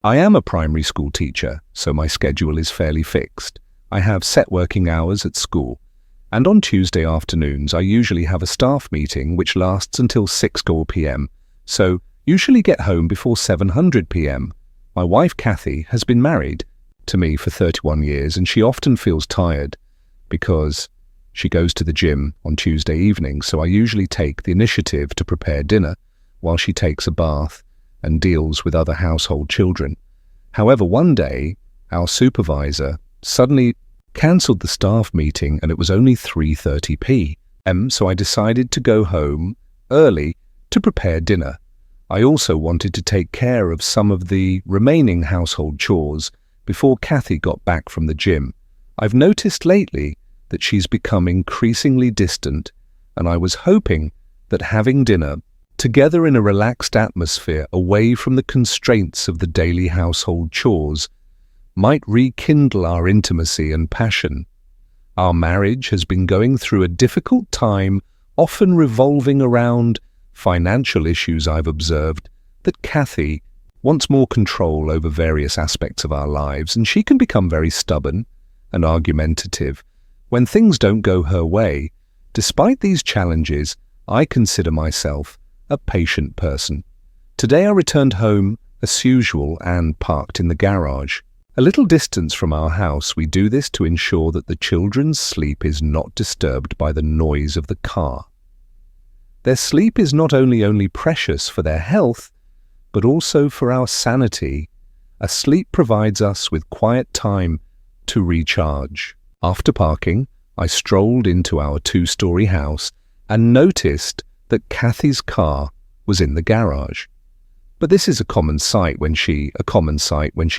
I am a primary school teacher, so my schedule is fairly fixed. I have set working hours at school, and on Tuesday afternoons I usually have a staff meeting which lasts until 6 p.m, so usually get home before 7:00 p.m. My wife Kathy has been married to me for 31 years, and she often feels tired because she goes to the gym on Tuesday evening, so I usually take the initiative to prepare dinner while she takes a bath and deals with other household children. However, one day, our supervisor suddenly cancelled the staff meeting and it was only 3:30 p.m, so I decided to go home early to prepare dinner. I also wanted to take care of some of the remaining household chores before Kathy got back from the gym. I've noticed lately that she's become increasingly distant, and I was hoping that having dinner together in a relaxed atmosphere away from the constraints of the daily household chores might rekindle our intimacy and passion. Our marriage has been going through a difficult time, often revolving around financial issues. I've observed that Kathy wants more control over various aspects of our lives, and she can become very stubborn and argumentative when things don't go her way. Despite these challenges, I consider myself a patient person. Today I returned home as usual and parked in the garage. A little distance from our house. We do this to ensure that the children's sleep is not disturbed by the noise of the car. Their sleep is not only precious for their health, but also for our sanity. A sleep provides us with quiet time to recharge. After parking, I strolled into our 2-story house and noticed that Kathy's car was in the garage. But this is a common sight when she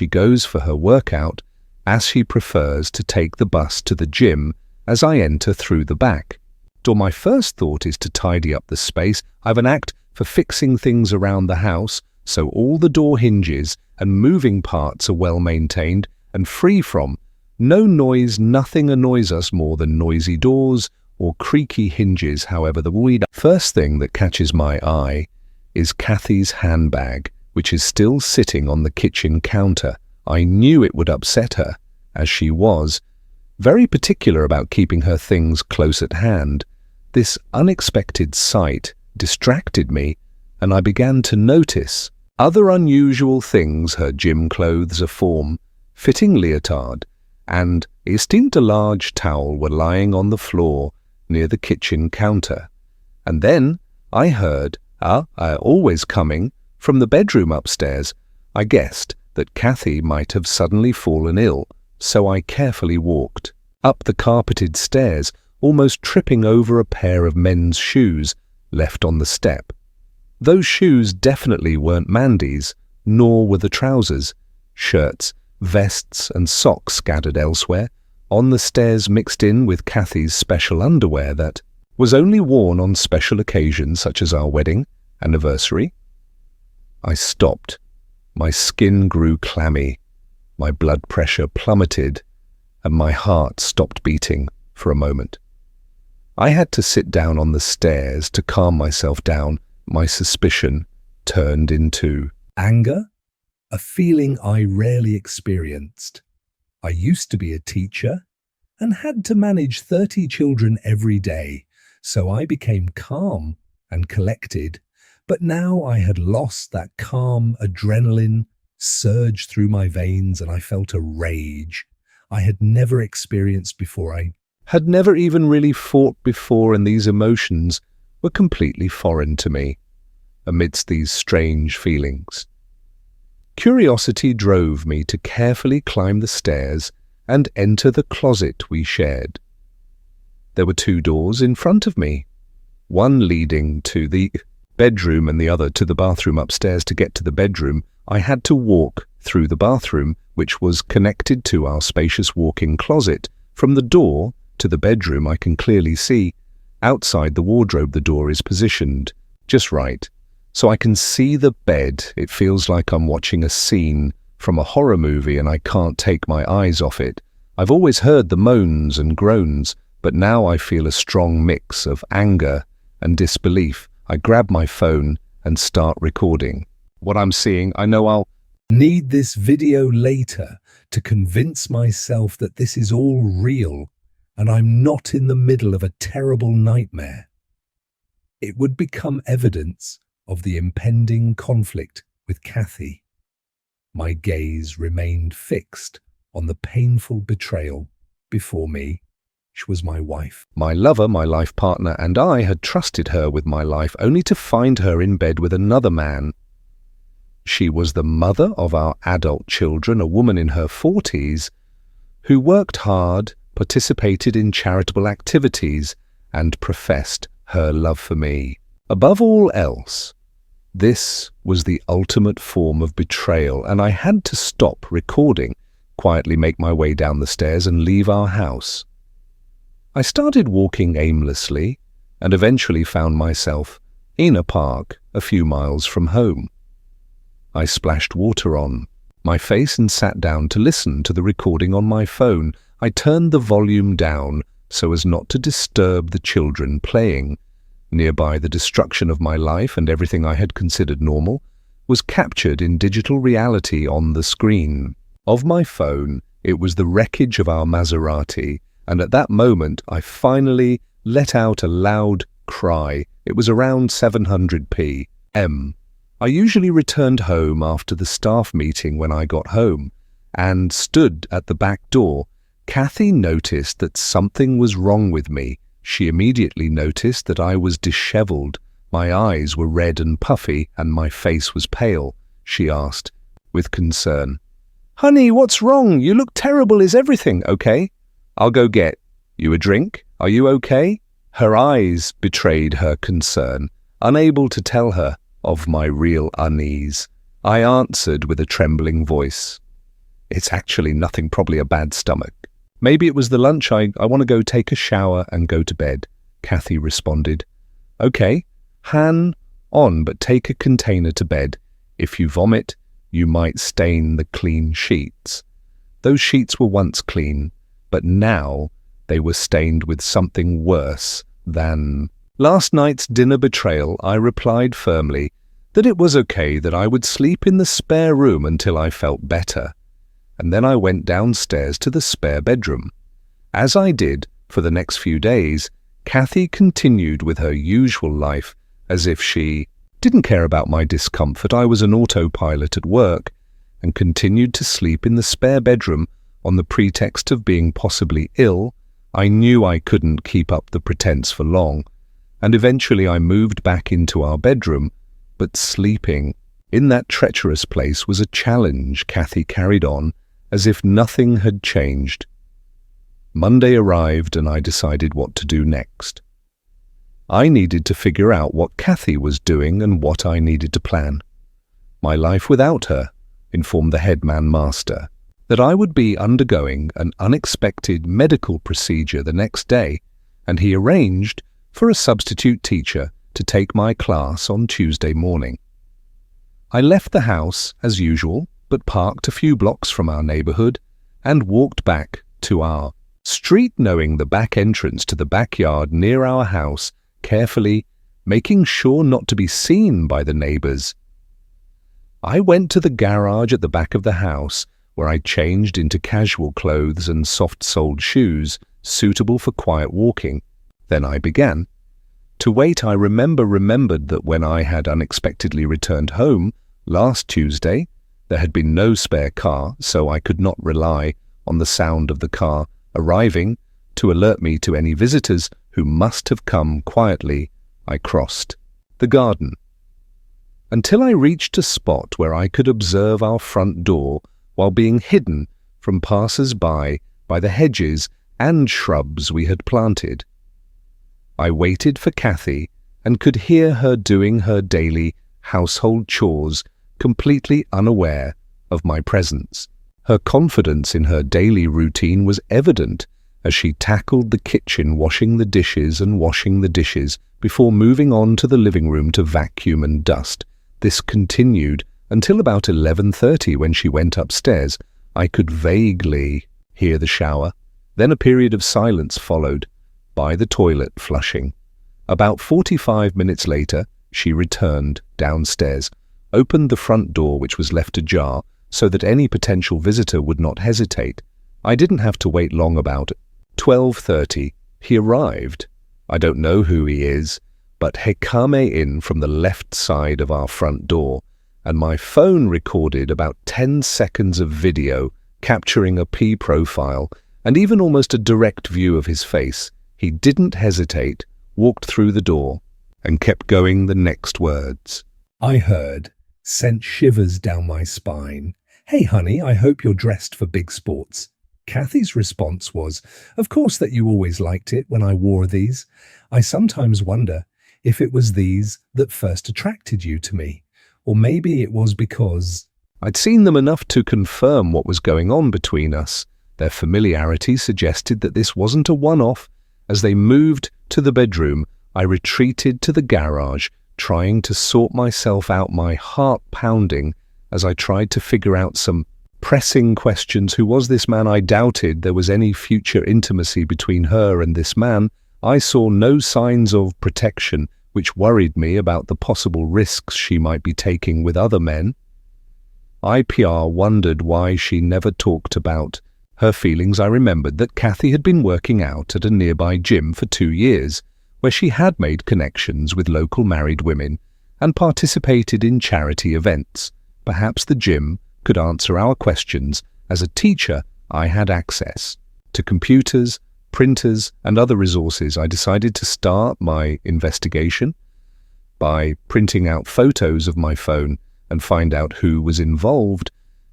goes for her workout, as she prefers to take the bus to the gym as I enter through the back door. My first thought is to tidy up the space. I have an knack for fixing things around the house, so all the door hinges and moving parts are well maintained and free from no noise. Nothing annoys us more than noisy doors or creaky hinges. However, the first thing that catches my eye is Kathy's handbag, which is still sitting on the kitchen counter. I knew it would upset her, as she was very particular about keeping her things close at hand. This unexpected sight distracted me, and I began to notice other unusual things. Her gym clothes, a form-fitting leotard, and a large towel were lying on the floor near the kitchen counter. And then I heard always coming from the bedroom upstairs. I guessed that Kathy might have suddenly fallen ill, so I carefully walked up the carpeted stairs, almost tripping over a pair of men's shoes left on the step. Those shoes definitely weren't Mandy's, nor were the trousers. Shirts, vests and socks scattered elsewhere on the stairs mixed in with Kathy's special underwear that was only worn on special occasions such as our wedding anniversary. I stopped. My skin grew clammy, my blood pressure plummeted, and my heart stopped beating for a moment. I had to sit down on the stairs to calm myself down. My suspicion turned into anger, a feeling I rarely experienced. I used to be a teacher and had to manage 30 children every day, so I became calm and collected. But now I had lost that calm. Adrenaline surged through my veins and I felt a rage I had never experienced before. I had never even really fought before, and these emotions were completely foreign to me. Amidst these strange feelings, curiosity drove me to carefully climb the stairs and enter the closet we shared. There were 2 doors in front of me, one leading to the bedroom and the other to the bathroom upstairs. To get to the bedroom, I had to walk through the bathroom, which was connected to our spacious walk-in closet. From the door to the bedroom, I can clearly see outside the wardrobe. The door is positioned just right, so I can see the bed. It feels like I'm watching a scene from a horror movie, and I can't take my eyes off it. I've always heard the moans and groans, but now I feel a strong mix of anger and disbelief. I grab my phone and start recording what I'm seeing. I know I'll Need this video later to convince myself that this is all real and I'm not in the middle of a terrible nightmare. It would become evidence of the impending conflict with Kathy. My gaze remained fixed on the painful betrayal before me. She was my wife. My lover, my life partner, and I had trusted her with my life only to find her in bed with another man. She was the mother of our adult children, a woman in her 40s, who worked hard, participated in charitable activities, and professed her love for me. Above all else, this was the ultimate form of betrayal, and I had to stop recording, quietly make my way down the stairs and leave our house. I started walking aimlessly and eventually found myself in a park a few miles from home. I splashed water on my face and sat down to listen to the recording on my phone. I turned the volume down so as not to disturb the children playing. Nearby, the destruction of my life and everything I had considered normal was captured in digital reality on the screen of my phone. It was the wreckage of our Maserati, and at that moment I finally let out a loud cry. It was around 700 p.m. I usually returned home after the staff meeting when I got home and stood at the back door. Kathy noticed that something was wrong with me. She immediately noticed that I was disheveled. My eyes were red and puffy and my face was pale. She asked, with concern, "Honey, what's wrong? You look terrible. Is everything okay? I'll go get you a drink. Are you okay?" Her eyes betrayed her concern. Unable to tell her of my real unease, I answered with a trembling voice, "It's actually nothing, probably a bad stomach. Maybe it was the lunch. I want to go take a shower and go to bed." Kathy responded, "Okay, hang on, but take a container to bed. If you vomit, you might stain the clean sheets." Those sheets were once clean, but now they were stained with something worse than last night's dinner betrayal. I replied firmly that it was okay, that I would sleep in the spare room until I felt better. And then I went downstairs to the spare bedroom. As I did for the next few days, Kathy continued with her usual life as if she didn't care about my discomfort. I was an autopilot at work and continued to sleep in the spare bedroom on the pretext of being possibly ill. I knew I couldn't keep up the pretense for long, and eventually I moved back into our bedroom, but sleeping in that treacherous place was a challenge. Kathy carried on as if nothing had changed. Monday arrived and I decided what to do next. I needed to figure out what Kathy was doing and what I needed to plan. My life without her informed the headman master that I would be undergoing an unexpected medical procedure the next day, and he arranged for a substitute teacher to take my class on Tuesday morning. I left the house as usual, but parked a few blocks from our neighborhood and walked back to our street, knowing the back entrance to the backyard near our house carefully, making sure not to be seen by the neighbors. I went to the garage at the back of the house, where I changed into casual clothes and soft-soled shoes suitable for quiet walking. Then I began to wait. I remembered that when I had unexpectedly returned home last Tuesday, there had been no spare car, so I could not rely on the sound of the car arriving to alert me to any visitors who must have come quietly. I crossed the garden until I reached a spot where I could observe our front door while being hidden from passers-by by the hedges and shrubs we had planted. I waited for Kathy and could hear her doing her daily household chores, completely unaware of my presence. Her confidence in her daily routine was evident as she tackled the kitchen, washing the dishes before moving on to the living room to vacuum and dust. This continued until about 11:30 when she went upstairs. I could vaguely hear the shower. Then a period of silence followed by the toilet flushing. About 45 minutes later, she returned downstairs, opened the front door, which was left ajar, so that any potential visitor would not hesitate. I didn't have to wait long. About 12:30, he arrived. I don't know who he is, but he came in from the left side of our front door, and my phone recorded about 10 seconds of video capturing a P profile and even almost a direct view of his face. He didn't hesitate, walked through the door, and kept going. The next words I heard sent shivers down my spine. "Hey honey, I hope you're dressed for big sports." Kathy's response was, "Of course that you always liked it when I wore these. I sometimes wonder if it was these that first attracted you to me. Or maybe it was because..." I'd seen them enough to confirm what was going on between us. Their familiarity suggested that this wasn't a one-off. As they moved to the bedroom, I retreated to the garage, trying to sort myself out, my heart pounding as I tried to figure out some pressing questions. Who was this man? I doubted there was any future intimacy between her and this man. I saw no signs of protection, which worried me about the possible risks she might be taking with other men. IPR wondered why she never talked about her feelings. I remembered that Kathy had been working out at a nearby gym for 2 years, where she had made connections with local married women and participated in charity events. Perhaps the gym could answer our questions. As a teacher, I had access to computers, printers, and other resources. I decided to start my investigation by printing out photos of my phone and find out who was involved.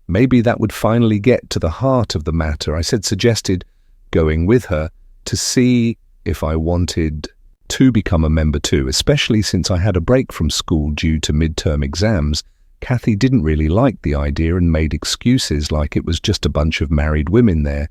Maybe that would finally get to the heart of the matter. I suggested going with her to see if I wanted to become a member too, especially since I had a break from school due to midterm exams. Kathy didn't really like the idea and made excuses like it was just a bunch of married women there,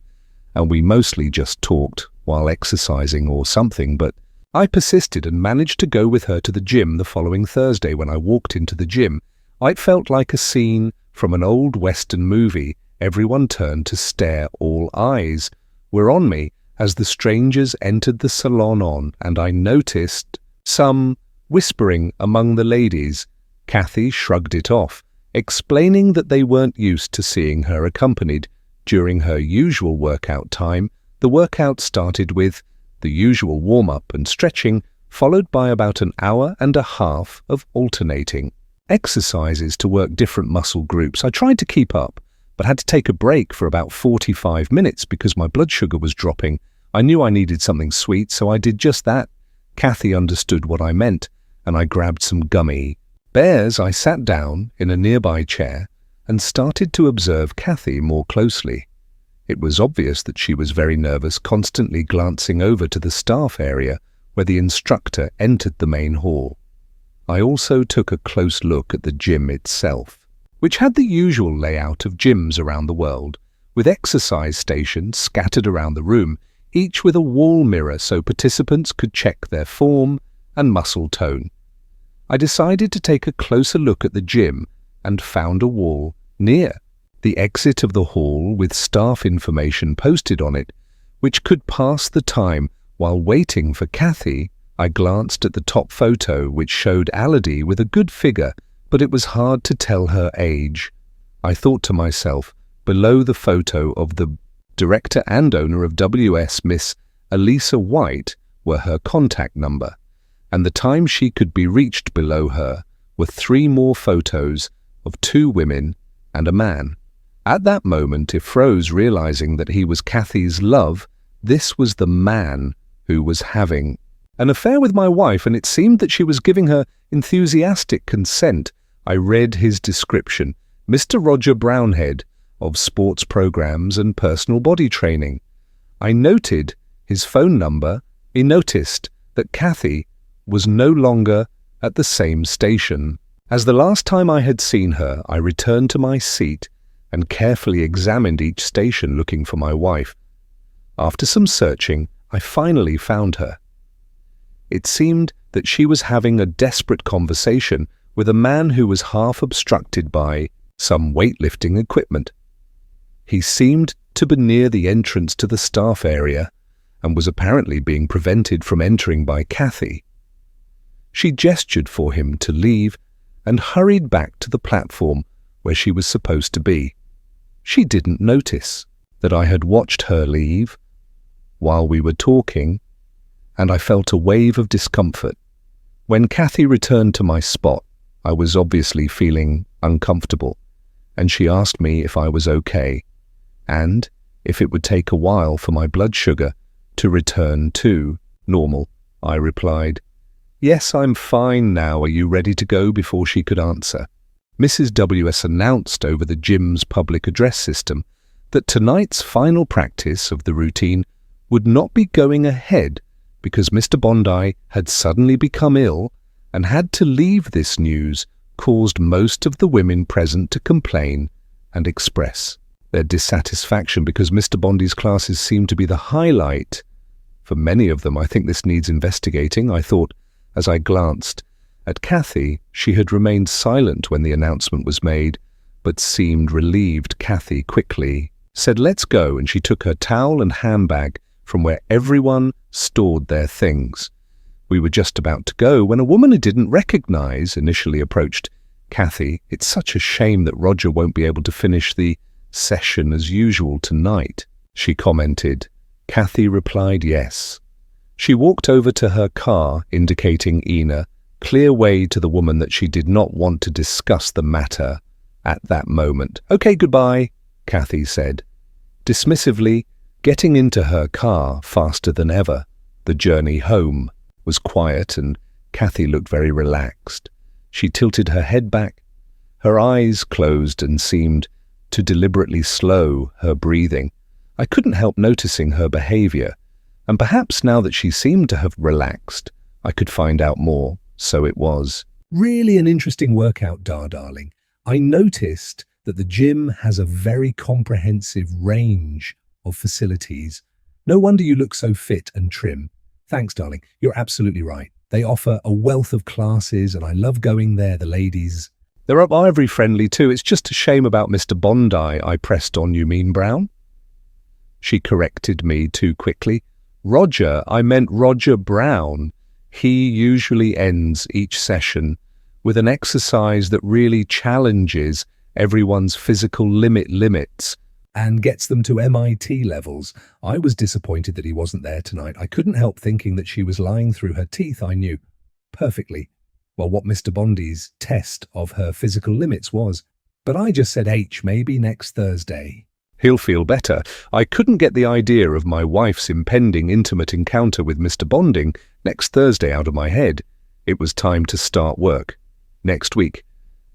and we mostly just talked while exercising or something, but I persisted and managed to go with her to the gym the following Thursday. When I walked into the gym, it felt like a scene from an old Western movie. Everyone turned to stare. All eyes were on me as the strangers entered the salon and I noticed some whispering among the ladies. Kathy shrugged it off, explaining that they weren't used to seeing her accompanied. During her usual workout time, the workout started with the usual warm-up and stretching, followed by about an hour and a half of alternating exercises to work different muscle groups. I tried to keep up, but had to take a break for about 45 minutes because my blood sugar was dropping. I knew I needed something sweet, so I did just that. Kathy understood what I meant, and I grabbed some gummy bears. I sat down in a nearby chair and started to observe Kathy more closely. It was obvious that she was very nervous, constantly glancing over to the staff area where the instructor entered the main hall. I also took a close look at the gym itself, which had the usual layout of gyms around the world, with exercise stations scattered around the room, each with a wall mirror so participants could check their form and muscle tone. I decided to take a closer look at the gym and found a wall near the exit of the hall with staff information posted on it, which could pass the time while waiting for Kathy. I glanced at the top photo, which showed Aladi with a good figure, but it was hard to tell her age. I thought to myself, below the photo of the director and owner of WS, Miss Elisa White, were her contact number, and the time she could be reached. Below her were 3 more photos of 2 women and a man. At that moment, I froze, realizing that he was Kathy's love. This was the man who was having an affair with my wife, and it seemed that she was giving her enthusiastic consent. I read his description: Mr. Roger Brownhead, of sports programs and personal body training. I noted his phone number. I noticed that Kathy was no longer at the same station as the last time I had seen her. I returned to my seat and carefully examined each station, looking for my wife. After some searching, I finally found her. It seemed that she was having a desperate conversation with a man who was half obstructed by some weightlifting equipment. He seemed to be near the entrance to the staff area and was apparently being prevented from entering by Kathy. She gestured for him to leave and hurried back to the platform where she was supposed to be. She didn't notice that I had watched her leave while we were talking, and I felt a wave of discomfort. When Kathy returned to my spot, I was obviously feeling uncomfortable, and she asked me if I was okay, and if it would take a while for my blood sugar to return to normal. I replied, "Yes, I'm fine now. Are you ready to go?" Before she could answer, Mrs. WS announced over the gym's public address system that tonight's final practice of the routine would not be going ahead because Mr. Bondi had suddenly become ill and had to leave. This news caused most of the women present to complain and express their dissatisfaction because Mr. Bondi's classes seemed to be the highlight for many of them. "I think this needs investigating," I thought as I glanced at Kathy. She had remained silent when the announcement was made, but seemed relieved. Kathy quickly said, "Let's go," and she took her towel and handbag from where everyone stored their things. We were just about to go when a woman I didn't recognize initially approached Kathy. "It's such a shame that Roger won't be able to finish the session as usual tonight," she commented. Kathy replied yes. She walked over to her car, indicating Ina clear way to the woman that she did not want to discuss the matter at that moment. "Okay, goodbye," Kathy said, dismissively, getting into her car faster than ever. The journey home was quiet and Kathy looked very relaxed. She tilted her head back, her eyes closed, and seemed to deliberately slow her breathing. I couldn't help noticing her behavior, and perhaps now that she seemed to have relaxed, I could find out more. So it was really an interesting workout, darling. I noticed that the gym has a very comprehensive range of facilities. No wonder you look so fit and trim. Thanks, darling. You're absolutely right. They offer a wealth of classes, and I love going there. The ladies, they're ivory friendly too. It's just a shame about Mr. Bondi. I pressed on. "You mean Brown?" She corrected me too quickly. "Roger, I meant Roger Brown. He usually ends each session with an exercise that really challenges everyone's physical limits and gets them to MIT levels." I was disappointed that he wasn't there tonight. I couldn't help thinking that she was lying through her teeth. I knew perfectly well what Mr. Bondi's test of her physical limits was. But I just said, maybe next Thursday. He'll feel better. I couldn't get the idea of my wife's impending intimate encounter with Mr. Bonding next Thursday out of my head. It was time to start work. Next week,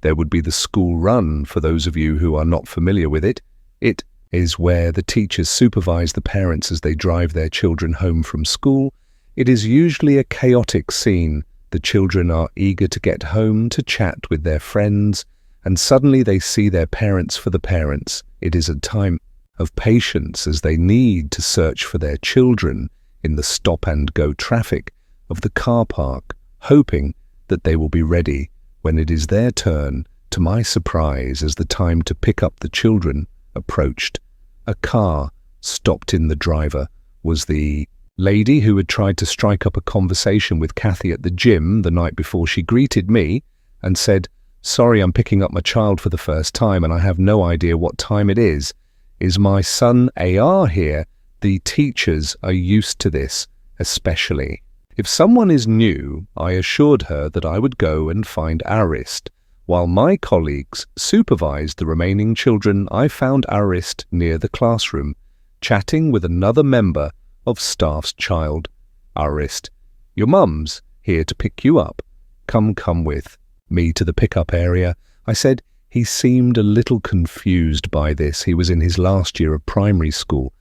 there would be the school run. For those of you who are not familiar with it, it is where the teachers supervise the parents as they drive their children home from school. It is usually a chaotic scene. The children are eager to get home, to chat with their friends, and suddenly they see their parents for the parents. It is a time of patience as they need to search for their children in the stop-and-go traffic of the car park, hoping that they will be ready when it is their turn. To my surprise, as the time to pick up the children approached, a car stopped in. The driver was the lady who had tried to strike up a conversation with Kathy at the gym the night before. She greeted me and said, "Sorry, I'm picking up my child for the first time and I have no idea what time it is. Is my son AR here?" The teachers are used to this, especially if someone is new. I assured her that I would go and find Arist. While my colleagues supervised the remaining children, I found Arist near the classroom, chatting with another member of staff's child. "Arist, your mum's here to pick you up. Come with me to the pickup area," I said. He seemed a little confused by this. He was in his last year of primary school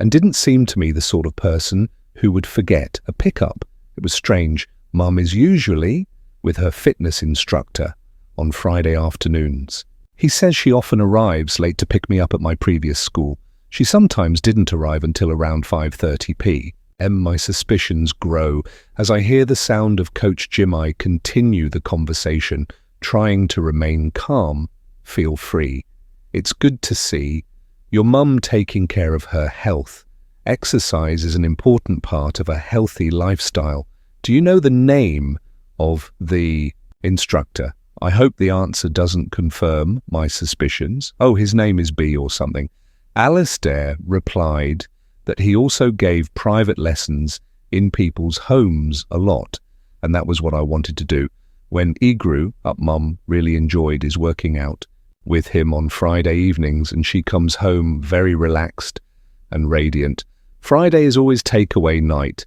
and didn't seem to me the sort of person who would forget a pickup. It was strange. Mum is usually with her fitness instructor on Friday afternoons. He says she often arrives late to pick me up at my previous school. She sometimes didn't arrive until around 5:30 p.m. My suspicions grow as I hear the sound of Coach Jim. I continue the conversation, trying to remain calm. "Feel free. It's good to see your mum taking care of her health. Exercise is an important part of a healthy lifestyle. Do you know the name of the instructor?" I hope the answer doesn't confirm my suspicions. Oh, his name is B or something. Alistair replied that he also gave private lessons in people's homes a lot, and that was what I wanted to do. When he grew up, Mum really enjoyed his working out with him on Friday evenings, and she comes home very relaxed and radiant. Friday is always takeaway night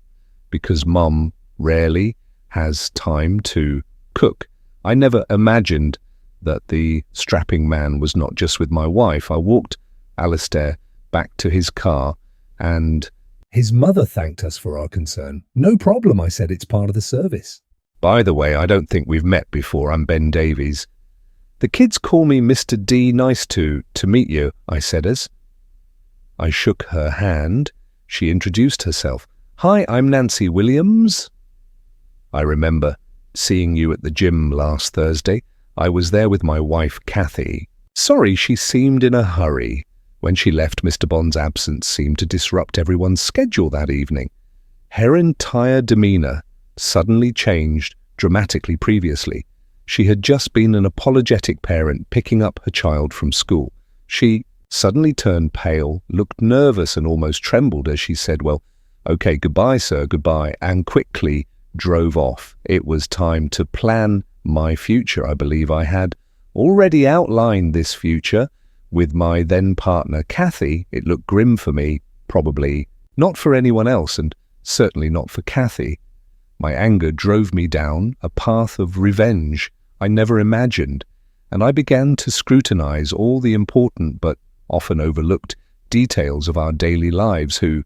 because Mum rarely has time to cook. I never imagined that the strapping man was not just with my wife. I walked Alistair back to his car, and his mother thanked us for our concern. No problem, I said, it's part of the service. By the way, I don't think we've met before. I'm Ben Davies. The kids call me Mr. D. Nice to meet you, I said as I shook her hand. She introduced herself. Hi, I'm Nancy Williams. I remember seeing you at the gym last Thursday. I was there with my wife, Kathy. Sorry, she seemed in a hurry. When she left, Mr. Bond's absence seemed to disrupt everyone's schedule that evening. Her entire demeanour suddenly changed dramatically previously. She had just been an apologetic parent picking up her child from school. She suddenly turned pale, looked nervous and almost trembled as she said, well, okay, goodbye, sir, goodbye, and quickly drove off. It was time to plan my future. I believe I had already outlined this future with my then partner, Kathy. It looked grim for me, probably not for anyone else, and certainly not for Kathy. My anger drove me down a path of revenge I never imagined, and I began to scrutinize all the important but often overlooked details of our daily lives. Who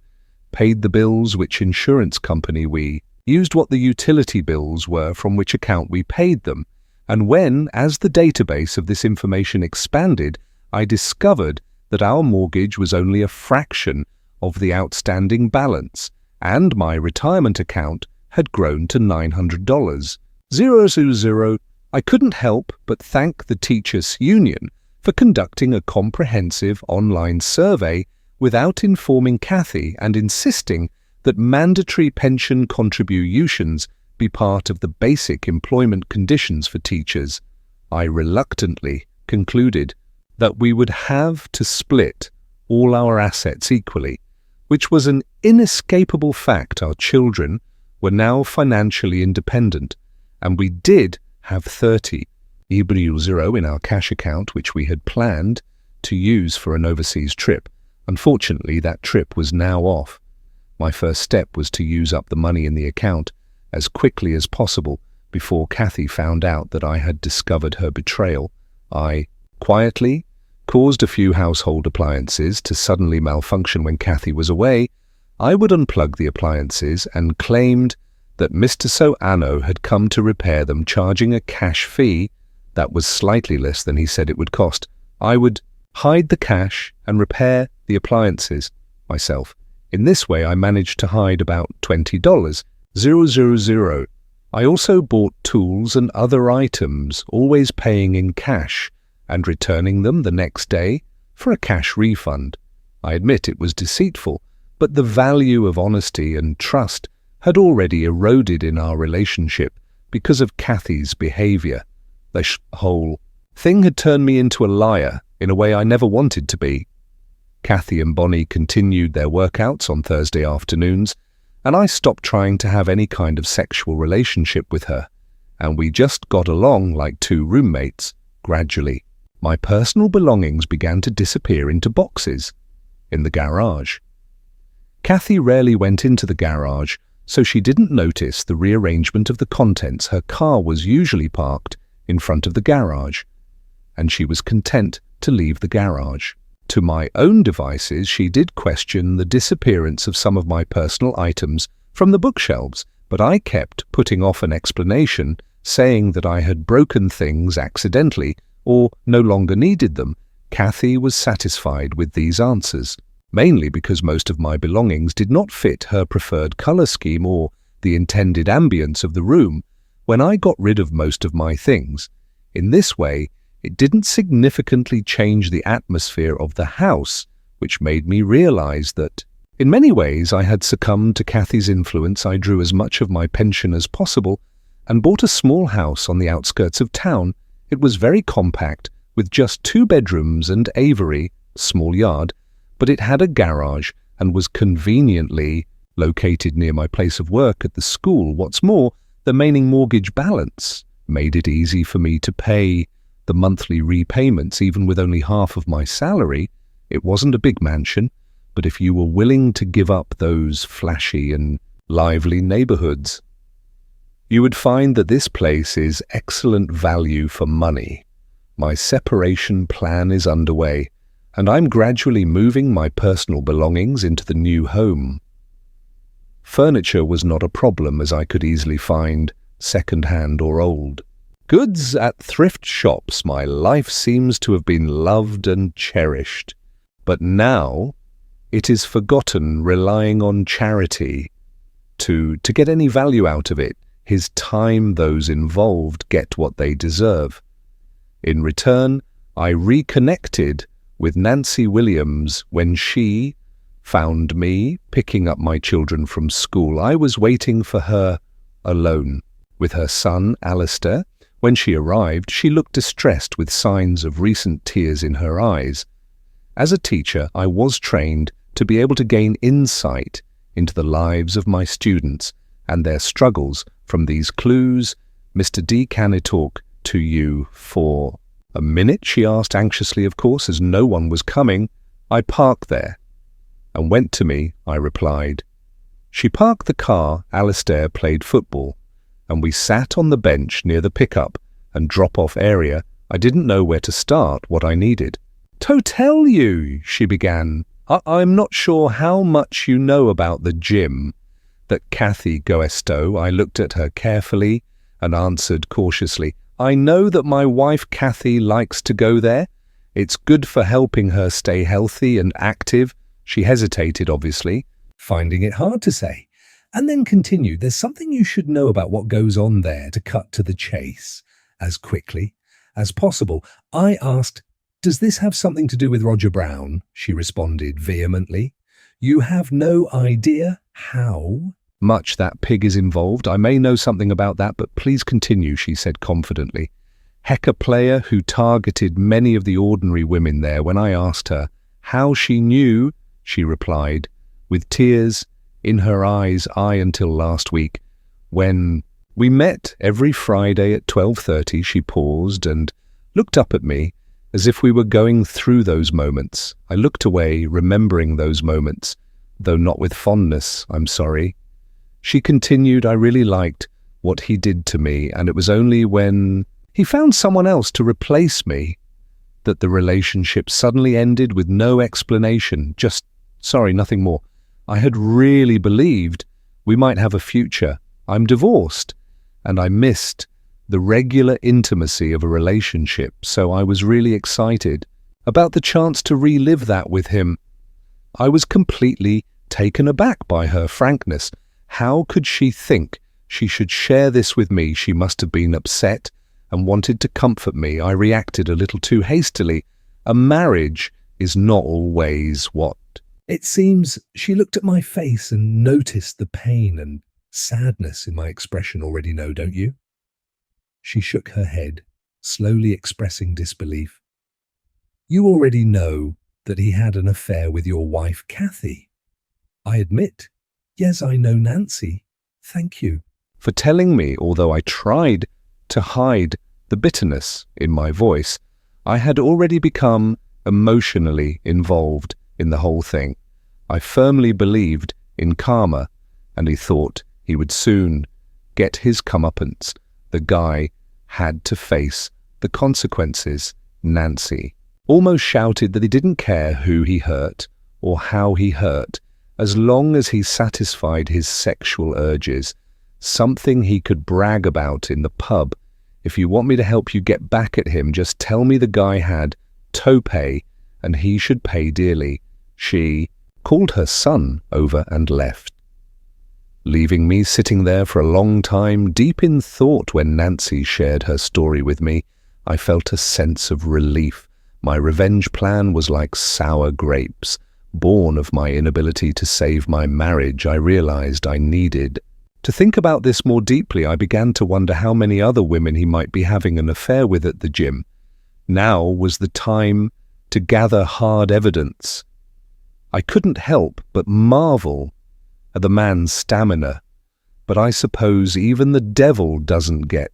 paid the bills, which insurance company we used, what the utility bills were, from which account we paid them, and when, as the database of this information expanded, I discovered that our mortgage was only a fraction of the outstanding balance, and my retirement account had grown to $900. 000. I couldn't help but thank the Teachers' Union for conducting a comprehensive online survey without informing Kathy and insisting that mandatory pension contributions be part of the basic employment conditions for teachers. I reluctantly concluded that we would have to split all our assets equally, which was an inescapable fact. Our children were now financially independent, and we did have 30 EBRU0 in our cash account, which we had planned to use for an overseas trip. Unfortunately, that trip was now off. My first step was to use up the money in the account as quickly as possible before Kathy found out that I had discovered her betrayal. I quietly caused a few household appliances to suddenly malfunction when Kathy was away. I would unplug the appliances and claimed that Mr. Soano had come to repair them, charging a cash fee that was slightly less than he said it would cost. I would hide the cash and repair the appliances myself. In this way, I managed to hide about $20. 000. I also bought tools and other items, always paying in cash and returning them the next day for a cash refund. I admit it was deceitful, but the value of honesty and trust had already eroded in our relationship because of Kathy's behavior. The whole thing had turned me into a liar in a way I never wanted to be. Kathy and Bonnie continued their workouts on Thursday afternoons, and I stopped trying to have any kind of sexual relationship with her, and we just got along like two roommates. Gradually, my personal belongings began to disappear into boxes in the garage. Kathy rarely went into the garage, so she didn't notice the rearrangement of the contents. Her car was usually parked in front of the garage, and she was content to leave the garage. To my own devices, she did question the disappearance of some of my personal items from the bookshelves, but I kept putting off an explanation, saying that I had broken things accidentally or no longer needed them. Kathy was satisfied with these answers, mainly because most of my belongings did not fit her preferred color scheme or the intended ambience of the room. When I got rid of most of my things in this way, it didn't significantly change the atmosphere of the house, which made me realize that in many ways I had succumbed to Kathy's influence. I drew as much of my pension as possible and bought a small house on the outskirts of town It was very compact, with just 2 bedrooms and aviary, small yard, but it had a garage and was conveniently located near my place of work at the school. What's more, the remaining mortgage balance made it easy for me to pay the monthly repayments even with only half of my salary. It wasn't a big mansion, but if you were willing to give up those flashy and lively neighborhoods, you would find that this place is excellent value for money. My separation plan is underway, and I'm gradually moving my personal belongings into the new home. Furniture was not a problem, as I could easily find second-hand or old. Goods at thrift shops. My life seems to have been loved and cherished. But now it is forgotten, relying on charity to get any value out of it. His time, those involved get what they deserve. In return, I reconnected with Nancy Williams when she found me picking up my children from school. I was waiting for her alone with her son, Alistair. When she arrived, she looked distressed with signs of recent tears in her eyes. As a teacher, I was trained to be able to gain insight into the lives of my students and their struggles from these clues. "Mr. D, can I talk to you for a minute?" she asked anxiously, of course, as no one was coming. "I parked there." "And went to me," I replied. She parked the car. Alistair played football, and we sat on the bench near the pickup and drop-off area. I didn't know where to start, what I needed. "To tell you," she began, I'm not sure how much you know about the gym that Kathy Goesto." I looked at her carefully and answered cautiously, "I know that my wife Kathy likes to go there. It's good for helping her stay healthy and active." She hesitated, obviously, finding it hard to say, and then continued, "There's something you should know about what goes on there," to cut to the chase as quickly as possible. I asked, "Does this have something to do with Roger Brown?" She responded vehemently, "You have no idea how much that pig is involved. I may know something about that, but please continue," she said confidently. "Heck, player who targeted many of the ordinary women there. When I asked her how she knew, she replied, with tears in her eyes, until last week, when we met every Friday at 12:30, she paused and looked up at me as if we were going through those moments. I looked away, remembering those moments, though not with fondness, I'm sorry. She continued, "I really liked what he did to me, and it was only when he found someone else to replace me that the relationship suddenly ended with no explanation. Just, sorry, nothing more. I had really believed we might have a future. I'm divorced, and I missed the regular intimacy of a relationship, so I was really excited about the chance to relive that with him." I was completely taken aback by her frankness. How could she think she should share this with me? She must have been upset and wanted to comfort me. I reacted a little too hastily. A marriage is not always what it seems. She looked at my face and noticed the pain and sadness in my expression. "Already know, don't you?" She shook her head, slowly expressing disbelief. "You already know that he had an affair with your wife, Kathy." "I admit, yes, I know Nancy. Thank you for telling me." Although I tried to hide the bitterness in my voice, I had already become emotionally involved in the whole thing. I firmly believed in karma, and he thought he would soon get his comeuppance. The guy had to face the consequences. Nancy almost shouted that he didn't care who he hurt or how he hurt, as long as he satisfied his sexual urges, something he could brag about in the pub. "If you want me to help you get back at him, just tell me the guy had tope and he should pay dearly." She called her son over and left, leaving me sitting there for a long time, deep in thought. When Nancy shared her story with me, I felt a sense of relief. My revenge plan was like sour grapes, born of my inability to save my marriage. I realized I needed To think about this more deeply, I began to wonder how many other women he might be having an affair with at the gym. Now was the time to gather hard evidence. I couldn't help but marvel at the man's stamina, but I suppose even the devil doesn't get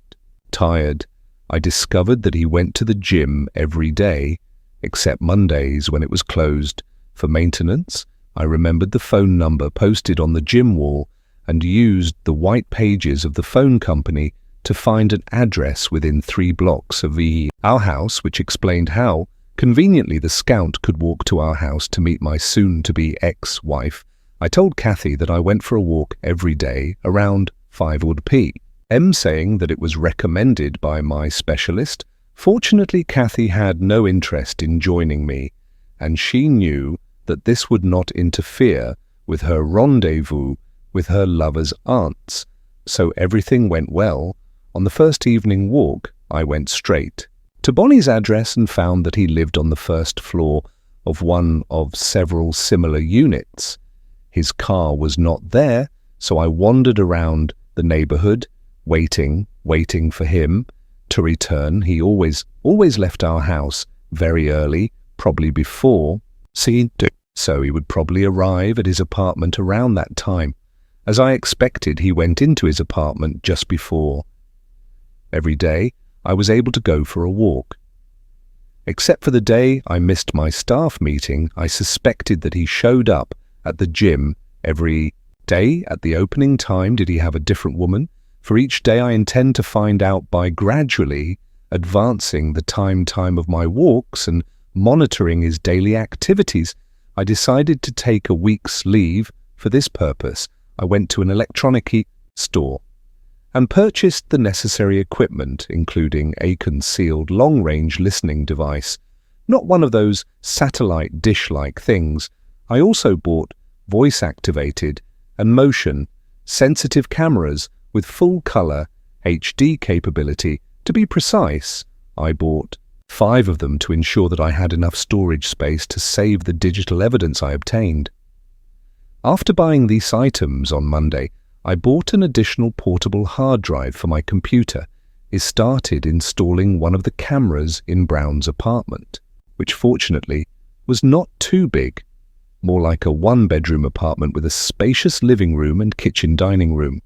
tired. I discovered that he went to the gym every day, except Mondays when it was closed for maintenance. I remembered the phone number posted on the gym wall and used the white pages of the phone company to find an address within 3 blocks of our house, which explained how conveniently the scout could walk to our house to meet my soon-to-be ex-wife. I told Kathy that I went for a walk every day around 5 p.m, saying that it was recommended by my specialist. Fortunately, Kathy had no interest in joining me, and she knew that this would not interfere with her rendezvous with her lover's aunts, so everything went well. On the first evening walk, I went straight to Bonnie's address and found that he lived on the first floor of one of several similar units. His car was not there, so I wandered around the neighborhood, waiting for him to return. He always left our house very early, probably before scene, so he would probably arrive at his apartment around that time. As I expected, he went into his apartment just before. Every day, I was able to go for a walk. Except for the day I missed my staff meeting, I suspected that he showed up at the gym every day. At the opening time, did he have a different woman? For each day, I intend to find out by gradually advancing the time of my walks and monitoring his daily activities. I decided to take a week's leave for this purpose. I went to an electronics store and purchased the necessary equipment, including a concealed long-range listening device, not one of those satellite dish-like things. I also bought voice-activated and motion-sensitive cameras with full-color HD capability. To be precise, I bought 5 of them to ensure that I had enough storage space to save the digital evidence I obtained. After buying these items on Monday, I bought an additional portable hard drive for my computer. I started installing one of the cameras in Brown's apartment, which fortunately was not too big, more like a 1-bedroom apartment with a spacious living room and kitchen dining room.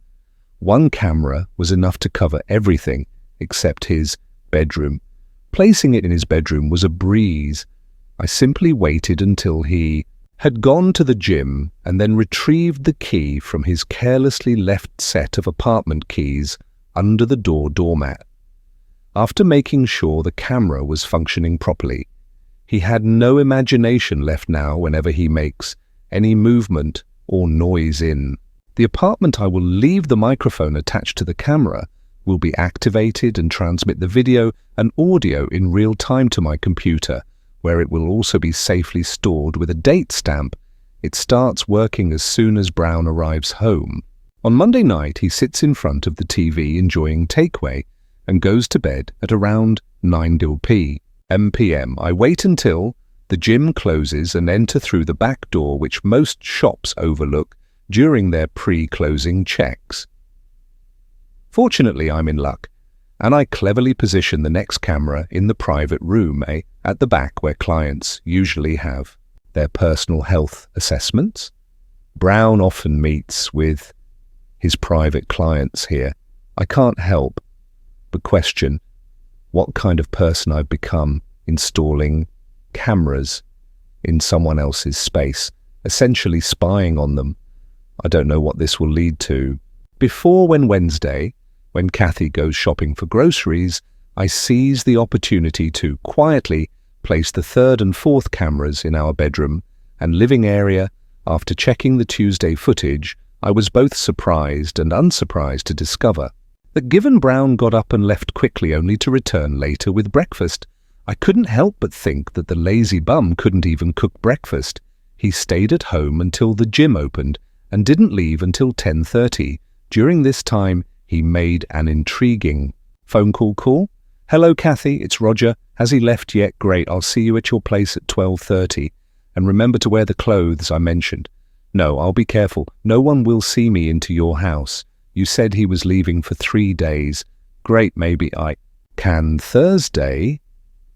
One camera was enough to cover everything except his bedroom. Placing it in his bedroom was a breeze. I simply waited until he had gone to the gym and then retrieved the key from his carelessly left set of apartment keys under the doormat. After making sure the camera was functioning properly, he had no imagination left now whenever he makes any movement or noise in the apartment. I will leave the microphone attached to the camera, will be activated and transmit the video and audio in real time to my computer, where it will also be safely stored with a date stamp. It starts working as soon as Brown arrives home. On Monday night, he sits in front of the TV enjoying takeaway and goes to bed at around 9 p.m. I wait until the gym closes and enter through the back door, which most shops overlook during their pre-closing checks. Fortunately, I'm in luck, and I cleverly position the next camera in the private room at the back where clients usually have their personal health assessments. Brown often meets with his private clients here. I can't help but question what kind of person I've become installing cameras in someone else's space, essentially spying on them. I don't know what this will lead to. Wednesday, when Kathy goes shopping for groceries, I seize the opportunity to quietly place the 3rd and 4th cameras in our bedroom and living area. After checking the Tuesday footage, I was both surprised and unsurprised to discover that given Brown got up and left quickly only to return later with breakfast, I couldn't help but think that the lazy bum couldn't even cook breakfast. He stayed at home until the gym opened and didn't leave until 10:30. During this time, he made an intriguing phone call. "Hello, Kathy, it's Roger. Has he left yet? Great, I'll see you at your place at 12:30. And remember to wear the clothes I mentioned." "No, I'll be careful. No one will see me into your house. You said he was leaving for 3 days. Great, maybe I can Thursday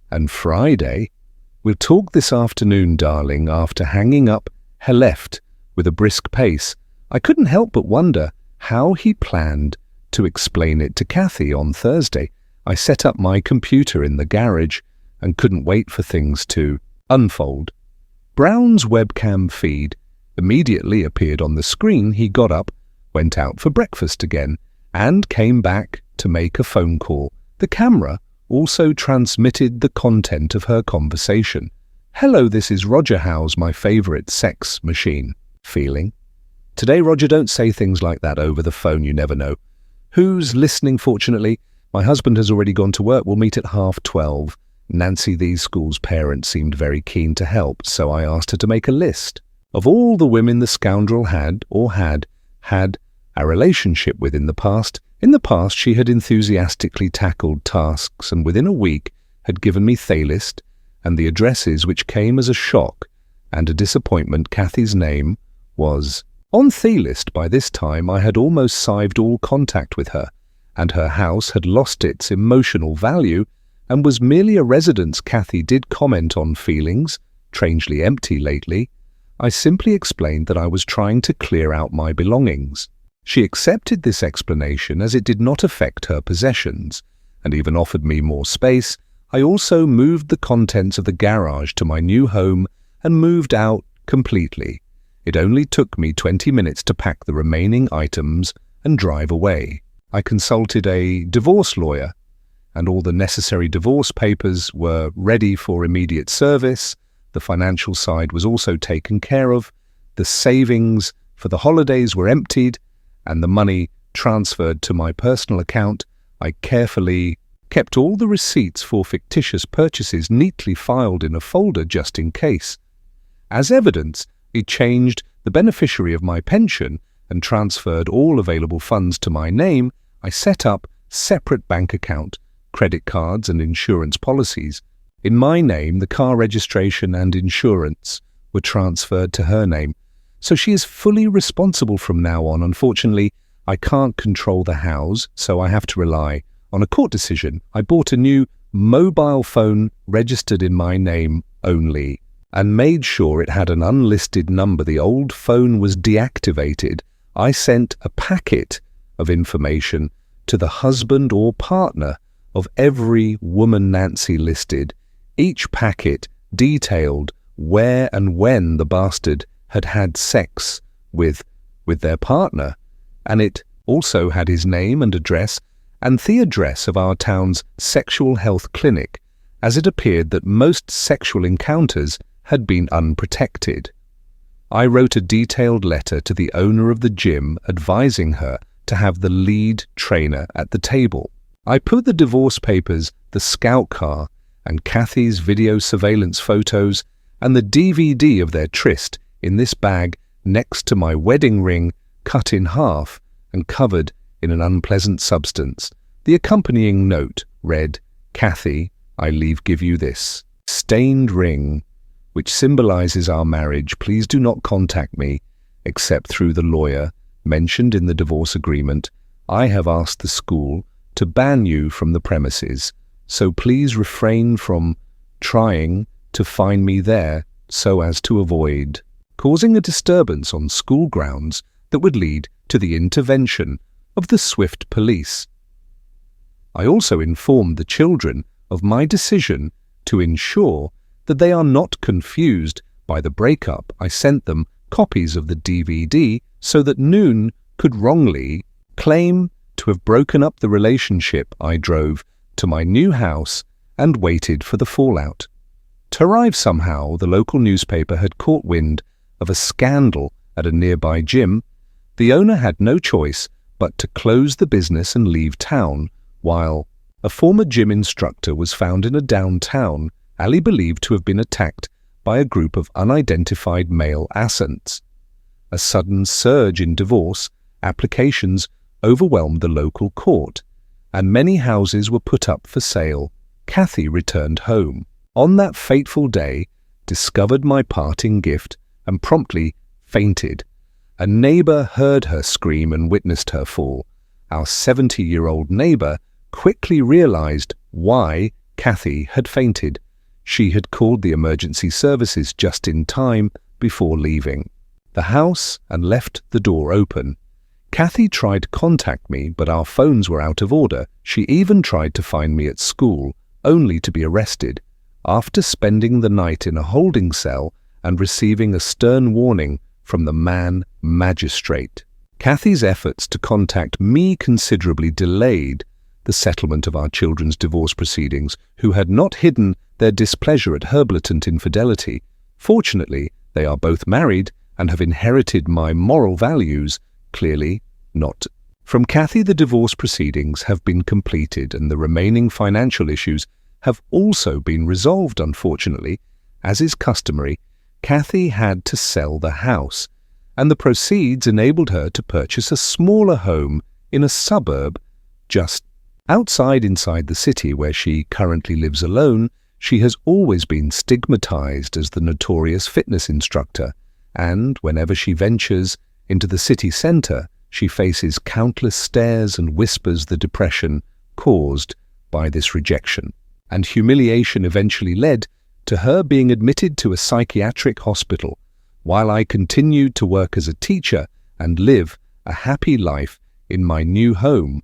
and Friday. We'll talk this afternoon, darling. After hanging up, he left with a brisk pace. I couldn't help but wonder how he planned to explain it to Kathy on Thursday. I set up my computer in the garage and couldn't wait for things to unfold. Brown's webcam feed immediately appeared on the screen. He got up, went out for breakfast again, and came back to make a phone call. The camera also transmitted the content of her conversation. Hello, this is Roger. How's my favorite sex machine feeling? Today, Roger, don't say things like that over the phone. You never know who's listening. Fortunately, my husband has already gone to work. We'll meet at 12:30. Nancy, these school's parents, seemed very keen to help, so I asked her to make a list of all the women the scoundrel had a relationship with in the past. In the past, she had enthusiastically tackled tasks and within a week had given me the list and the addresses, which came as a shock and a disappointment. Kathy's name was on the list. By this time, I had almost severed all contact with her, and her house had lost its emotional value and was merely a residence. Kathy did comment on feelings strangely empty lately. I simply explained that I was trying to clear out my belongings. She accepted this explanation as it did not affect her possessions, and even offered me more space. I also moved the contents of the garage to my new home and moved out completely. It only took me 20 minutes to pack the remaining items and drive away. I consulted a divorce lawyer, and all the necessary divorce papers were ready for immediate service. The financial side was also taken care of. The savings for the holidays were emptied, and the money transferred to my personal account. I carefully kept all the receipts for fictitious purchases neatly filed in a folder just in case. As evidence, I changed the beneficiary of my pension and transferred all available funds to my name. I set up separate bank account, credit cards and insurance policies. In my name, the car registration and insurance were transferred to her name. So she is fully responsible from now on. Unfortunately, I can't control the house, so I have to rely on a court decision. I bought a new mobile phone registered in my name only and made sure it had an unlisted number. The old phone was deactivated. I sent a packet of information to the husband or partner of every woman Nancy listed. Each packet detailed where and when the bastard had sex with their partner, and it also had his name and address and the address of our town's sexual health clinic, as it appeared that most sexual encounters had been unprotected. I wrote a detailed letter to the owner of the gym advising her to have the lead trainer at the table. I put the divorce papers, the scout car, and Kathy's video surveillance photos and the DVD of their tryst in this bag next to my wedding ring, cut in half and covered in an unpleasant substance. The accompanying note read, "Kathy, I give you this stained ring, which symbolizes our marriage. Please do not contact me except through the lawyer mentioned in the divorce agreement. I have asked the school to ban you from the premises, so please refrain from trying to find me there so as to avoid causing a disturbance on school grounds that would lead to the intervention of the swift police." I also informed the children of my decision to ensure that they are not confused by the breakup. I sent them copies of the DVD so that Noon could wrongly claim to have broken up the relationship. I drove to my new house and waited for the fallout to arrive. Somehow, the local newspaper had caught wind of a scandal at a nearby gym. The owner had no choice but to close the business and leave town, while a former gym instructor was found in a downtown alley believed to have been attacked by a group of unidentified male assassins. A sudden surge in divorce applications overwhelmed the local court, and many houses were put up for sale. Kathy returned home on that fateful day, discovered my parting gift, and promptly fainted. A neighbor heard her scream and witnessed her fall. Our 70-year-old neighbor quickly realized why Kathy had fainted. She had called the emergency services just in time before leaving the house and left the door open. Kathy tried to contact me, but our phones were out of order. She even tried to find me at school, only to be arrested. After spending the night in a holding cell and receiving a stern warning from the man magistrate. Kathy's efforts to contact me considerably delayed the settlement of our children's divorce proceedings, who had not hidden their displeasure at her blatant infidelity. Fortunately, they are both married and have inherited my moral values, clearly not. From Kathy, the divorce proceedings have been completed and the remaining financial issues have also been resolved. Unfortunately, as is customary, Kathy had to sell the house, and the proceeds enabled her to purchase a smaller home in a suburb just inside the city where she currently lives alone. She has always been stigmatized as the notorious fitness instructor, and whenever she ventures into the city center, she faces countless stares and whispers the depression caused by this rejection. And humiliation eventually led to her being admitted to a psychiatric hospital, while I continued to work as a teacher and live a happy life in my new home.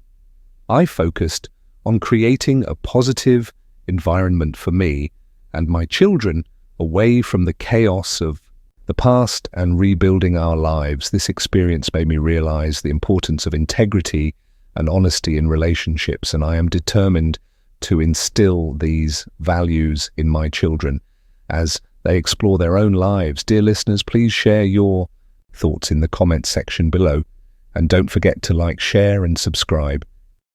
I focused on creating a positive environment for me and my children away from the chaos of the past and rebuilding our lives. This experience made me realize the importance of integrity and honesty in relationships, and I am determined to instill these values in my children as they explore their own lives. Dear listeners, please share your thoughts in the comments section below, and don't forget to like, share and subscribe.